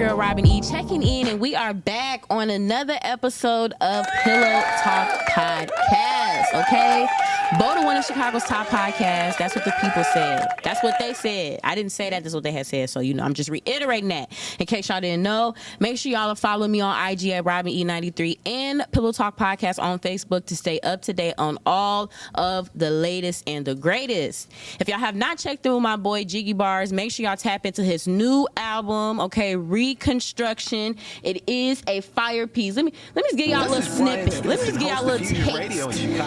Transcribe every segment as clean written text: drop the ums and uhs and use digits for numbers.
girl Robin E checking in, and we are back on another episode of Pillow Talk Podcast. Okay, voted one of Chicago's top podcasts. That's what the people said. That's what they said. I didn't say that. That's what they had said. So I'm just reiterating that in case y'all didn't know. Make sure y'all are following me on IG at Robin E93 and Pillow Talk Podcast on Facebook to stay up to date on all of the latest and the greatest. If y'all have not checked through my boy Jiggy Bars, make sure y'all tap into his new album, okay, Reconstruction. It is a fire piece. Let me just give y'all a little snippet. Let me just give y'all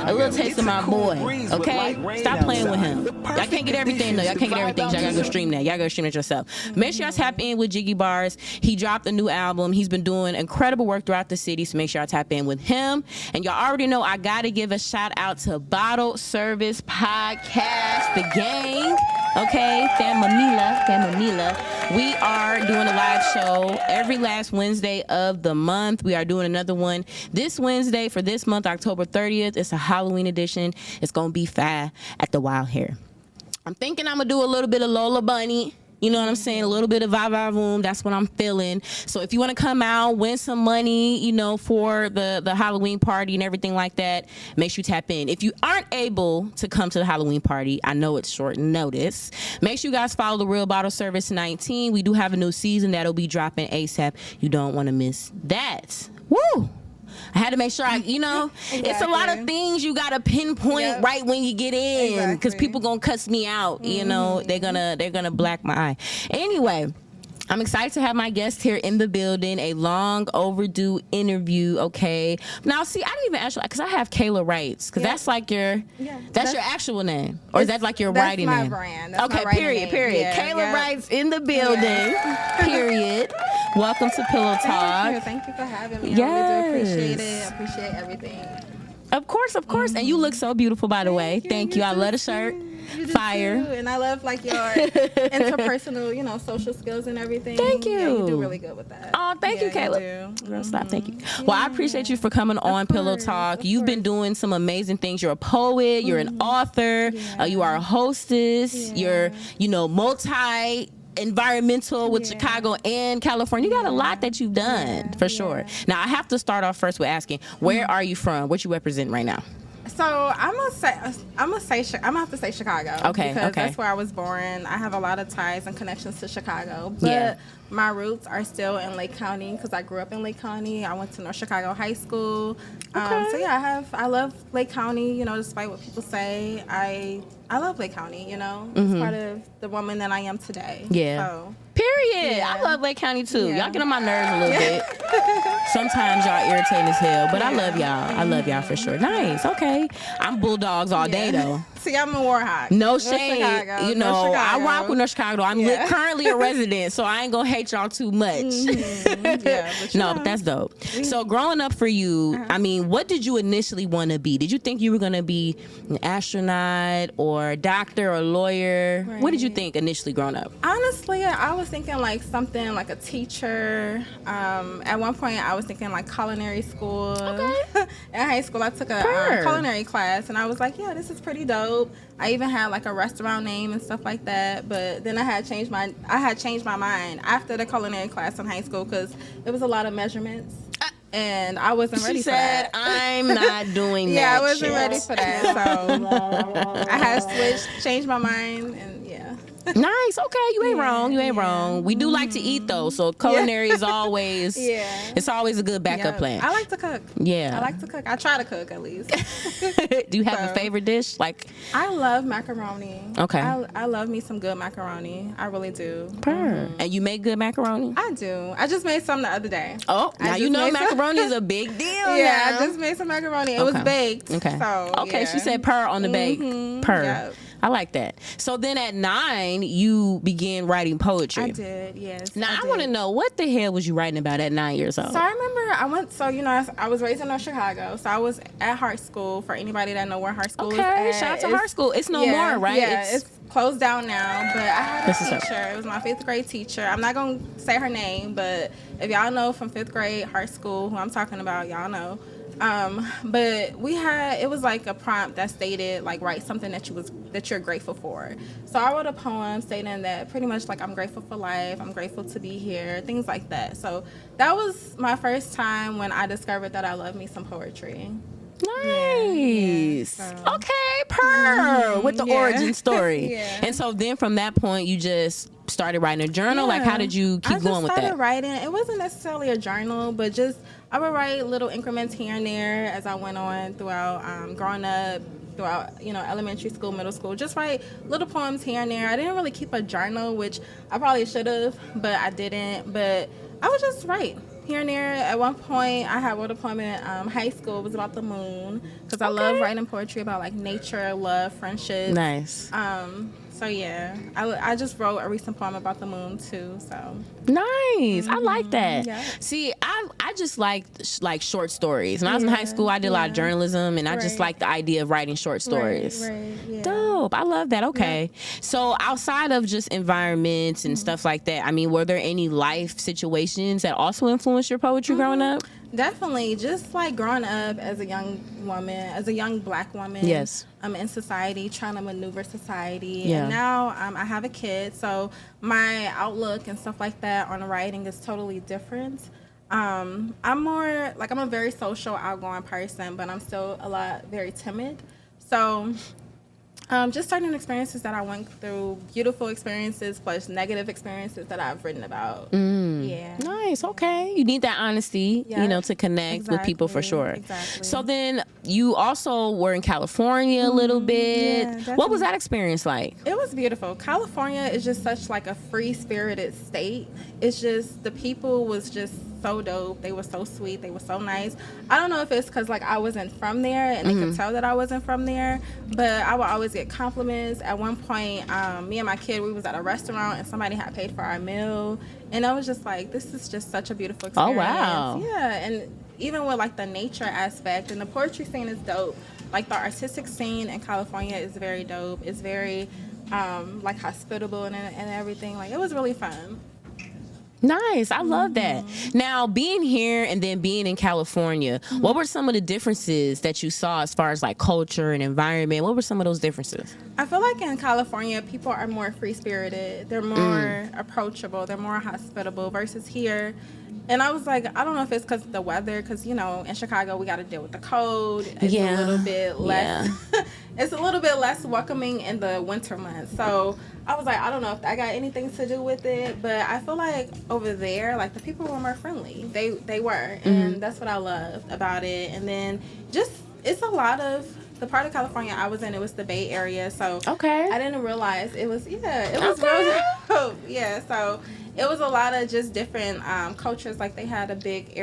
a little taste of my boy, okay? Stop playing with him. Y'all can't get everything though. Y'all can't get everything. Y'all gotta go stream that. Y'all gotta stream it yourself. Make sure y'all tap in with Jiggy Bars. He dropped a new album. He's been doing incredible work throughout the city, so make sure y'all tap in with him. And y'all already know I gotta give a shout out to Bottle Service Podcast, the gang. Okay, Famamila. We are doing a live show every last Wednesday of the month. We are doing another one this Wednesday for this month, October 30th. It's a Halloween edition. It's going to be fire at the Wild Hair. I'm thinking I'm going to do a little bit of Lola Bunny. You know what I'm saying? A little bit of Voom. That's what I'm feeling. So if you want to come out, win some money, for the Halloween party and everything like that, make sure you tap in. If you aren't able to come to the Halloween party, I know it's short notice. Make sure you guys follow The Real Bottle Service 19. We do have a new season that'll be dropping ASAP. You don't want to miss that. Woo! I had to make sure exactly. It's a lot of things you gotta pinpoint right when you get in, because people gonna cuss me out. They're gonna black my eye. Anyway, I'm excited to have my guest here in the building. A long overdue interview. Okay. Now, see, I didn't even actually, because I have Kaylia Writes, because that's like your actual name, or is that like your writing name? That's my brand. That's okay. My period. Yeah, Kaylia Writes in the building. Yeah. Period. Welcome to Pillow Talk. Thank you for having me. I really do appreciate it. I appreciate everything. Of course. And you look so beautiful, by the way. Thank you. I love the shirt. Fire. Too. And I love your interpersonal, social skills and everything. Thank you. Yeah, you do really good with that. Oh, thank you, Kaylia. Girl, stop. Thank you. Well, I appreciate you for coming on Pillow Talk. You've been doing some amazing things. You're a poet. You're an author. You are a hostess. You're, multi environmental with Chicago and California. You got a lot that you've done for sure. Now I have to start off first with asking, where are you from? What you represent right now? So I'm gonna have to say Chicago. Okay. Because that's where I was born. I have a lot of ties and connections to Chicago. But my roots are still in Lake County because I grew up in Lake County. I went to North Chicago High School. I love Lake County, despite what people say. I love Lake County, It's part of the woman that I am today. Yeah. So. Period. Yeah. I love Lake County too. Yeah. Y'all get on my nerves a little bit. Sometimes y'all irritating as hell, but I love y'all. I love y'all for sure. Nice. Okay. I'm Bulldogs all day though. See, I'm a Warhawk. No shade. I rock with North Chicago. I'm currently a resident, so I ain't gonna hate y'all too much. But that's dope. So growing up for you, what did you initially want to be? Did you think you were gonna be an astronaut or a doctor or lawyer? Right. What did you think initially growing up? Honestly, I was thinking like something like a teacher. At one point, I was thinking like culinary school. Okay. In high school, I took a culinary class, and I was like, this is pretty dope. I even had like a restaurant name and stuff like that, but then I had changed my mind after the culinary class in high school because it was a lot of measurements. And I wasn't ready for that. She said, I'm not doing that. I wasn't ready for that. So I had switched, changed my mind, and Nice. Okay, you ain't wrong. You ain't wrong. We do like to eat though, so culinary is always it's always a good backup plan. I like to cook. Yeah. I like to cook. I try to cook at least. Do you have a favorite dish? I love macaroni. Okay. I love me some good macaroni. I really do. And you make good macaroni? I do. I just made some the other day. Oh, now macaroni is a big deal. I just made some macaroni. It was baked. Okay. So, she said purr on the bake. Purr. Yep. I like that. So then at 9, you began writing poetry. I did, yes. Now I want to know, what the hell was you writing about at 9 years old? So I remember I was raised in North Chicago. So I was at Hart School, for anybody that know where Hart School is at. Shout out to Hart School. It's no more, right? Yeah, it's closed down now. But I had a teacher. It was my 5th grade teacher. I'm not going to say her name, but if y'all know from 5th grade Hart School, who I'm talking about, y'all know. But it was like a prompt that stated like write something that you're grateful for. So I wrote a poem stating that pretty much like I'm grateful for life, I'm grateful to be here, things like that. So that was my first time when I discovered that I love me some poetry. Nice. Yeah, Okay, with the origin story. Yeah. And so then from that point, you just started writing a journal. Like, how did you keep going with that? I started writing. It wasn't necessarily a journal, but just I would write little increments here and there as I went on throughout growing up, throughout elementary school, middle school. Just write little poems here and there. I didn't really keep a journal, which I probably should have, but I didn't. But I would just write here and there. At one point, I had wrote a poem in high school. It was about the moon because I love writing poetry about like nature, love, friendship. Nice. So yeah, I just wrote a recent poem about the moon too. So nice. I like that. Yeah. See, I just like short stories. When I was in high school, I did a lot of journalism, and I just like the idea of writing short stories. Right. Yeah. Dope. I love that. Okay. Yeah. So outside of just environments and stuff like that, I mean, were there any life situations that also influenced your poetry growing up? Definitely, just like growing up as a young woman, as a young Black woman. Yes. In society, trying to maneuver society. Yeah. And now I have a kid, so my outlook and stuff like that on writing is totally different. I'm a very social, outgoing person, but I'm still very timid. So just certain experiences that I went through, beautiful experiences plus negative experiences that I've written about. Yeah. Nice. Okay. You need that honesty, to connect with people for sure. Exactly. So then you also were in California a little bit. Yeah, what was that experience like? It was beautiful. California is just such like a free-spirited state. It's just the people was just so dope. They were so sweet. They were so nice. I don't know if it's because like I wasn't from there and they could tell that I wasn't from there, but I would always get compliments. At one point, me and my kid, we was at a restaurant and somebody had paid for our meal, and I was just like, this is just such a beautiful experience. Oh wow. Yeah, and even with like the nature aspect, and the poetry scene is dope. Like the artistic scene in California is very dope. It's very like hospitable and everything. Like it was really fun. Nice. I love that. Now, being here and then being in California, what were some of the differences that you saw as far as like culture and environment? What were some of those differences? I feel like in California, people are more free-spirited. They're more approachable. They're more hospitable versus here. And I was like, I don't know if it's because of the weather, because, in Chicago, we got to deal with the cold. It's a little bit less. Yeah. It's a little bit less welcoming in the winter months. So I was like, I don't know if that got anything to do with it, but I feel like over there, like the people were more friendly. They were, and that's what I loved about it. And then just it's a lot of the part of California I was in. It was the Bay Area, so I didn't realize it was real dope. Yeah, so it was a lot of just different cultures. Like they had a big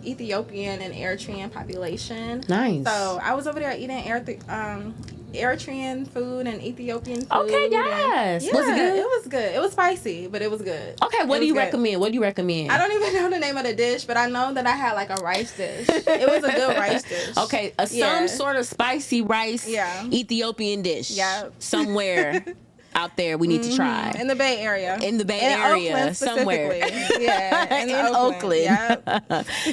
Ethiopian and Eritrean population. Nice. So I was over there eating Eritrean food and Ethiopian food. Okay, yes. Was it good? It was good. It was spicy, but it was good. Okay, what do you recommend? What do you recommend? I don't even know the name of the dish, but I know that I had like a rice dish. It was a good rice dish. Okay, some sort of spicy rice Ethiopian dish. Yeah. Somewhere out there we need to try. In the Bay Area. In the Bay Area. Oakland somewhere. Yeah. In Oakland. Yep.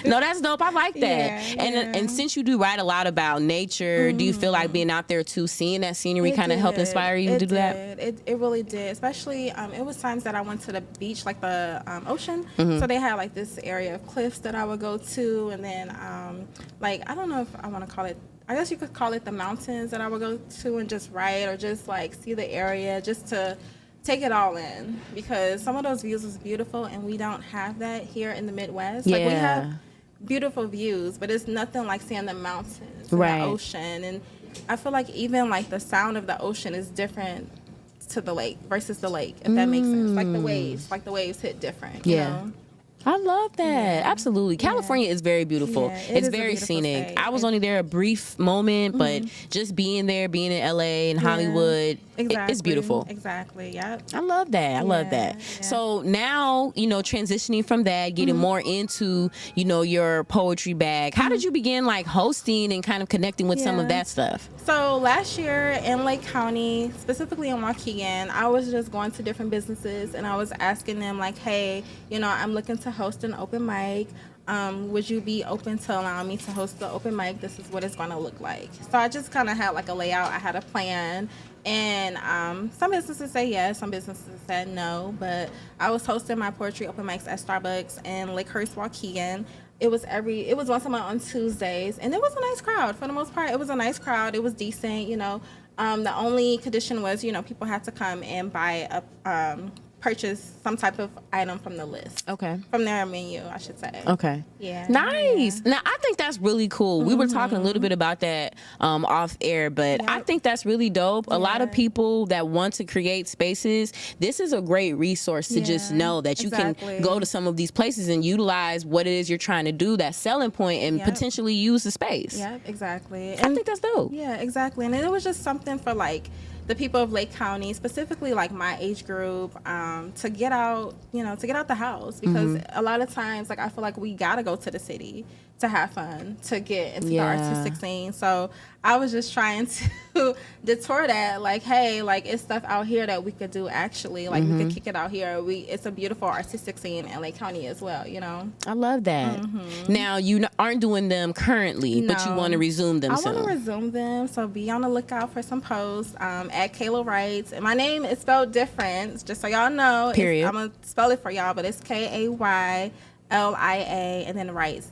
No, that's dope. I like that. And since you do write a lot about nature, do you feel like being out there too, seeing that scenery kind of helped inspire you to do that? It really did. Especially, it was times that I went to the beach, like the ocean. So they had like this area of cliffs that I would go to. And then, I don't know if I want to call it, I guess you could call it the mountains that I would go to and just write or just like see the area just to take it all in, because some of those views was beautiful and we don't have that here in the Midwest. Like we have beautiful views, but it's nothing like seeing the mountains and the ocean. And I feel like even like the sound of the ocean is different to the lake versus the lake, if that makes sense. Like the waves hit different, you know? I love that. Absolutely. California is very beautiful. It's very scenic. State. I was only there a brief moment, but just being there, being in LA and Hollywood, it's beautiful. Exactly. Yep. I love that. I love that. Yeah. So now, transitioning from that, getting more into, your poetry bag. How did you begin like hosting and kind of connecting with some of that stuff? So last year in Lake County, specifically in Waukegan, I was just going to different businesses and I was asking them like, hey, I'm looking to host an open mic. would you be open to allowing me to host the open mic? This is what it's going to look like. So I just kind of had like a layout. I had a plan. And some businesses say yes, some businesses said no. But I was hosting my poetry open mics at Starbucks in Lakehurst, Waukegan. It was once a month on Tuesdays, and it was a nice crowd for the most part. It was a nice crowd. It was decent, you know. The only condition was, you know, people had to come and buy purchase some type of item from the list. Okay. From their menu, I should say. Okay. Yeah. Nice. Yeah. Now, I think that's really cool. We were talking a little bit about that off air, but I think that's really dope. A lot of people that want to create spaces, this is a great resource to just know that you can go to some of these places and utilize what it is you're trying to do, that selling point, and potentially use the space. Yeah, exactly. And I think that's dope. Yeah, exactly. And it was just something for like the people of Lake County, specifically like my age group, to get out, you know, to get out the house, because a lot of times, like, I feel like we gotta go to the city to have fun, to get into the artistic scene. So I was just trying to detour that, like, hey, like, it's stuff out here that we could do actually, like, we could kick it out here. It's a beautiful artistic scene in Lake County as well, you know. I love that. Now, you aren't doing them currently, but you want to resume them soon. I want to resume them, so be on the lookout for some posts at Kaylia Writes. And my name is spelled different, just so y'all know. Period. I'm going to spell it for y'all, but it's Kaylia and then Writes,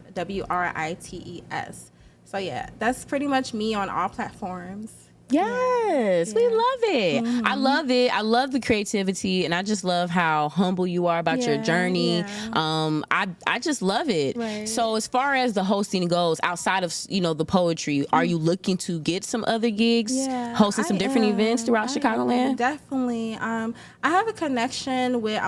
Writes. So yeah, that's pretty much me on all platforms. Yes, we love it. I love it. I love the creativity, and I just love how humble you are about your journey. I just love it. Right. So as far as the hosting goes, outside of, you know, the poetry, are you looking to get some other gigs, hosting some different events throughout Chicagoland? Definitely. I have a connection with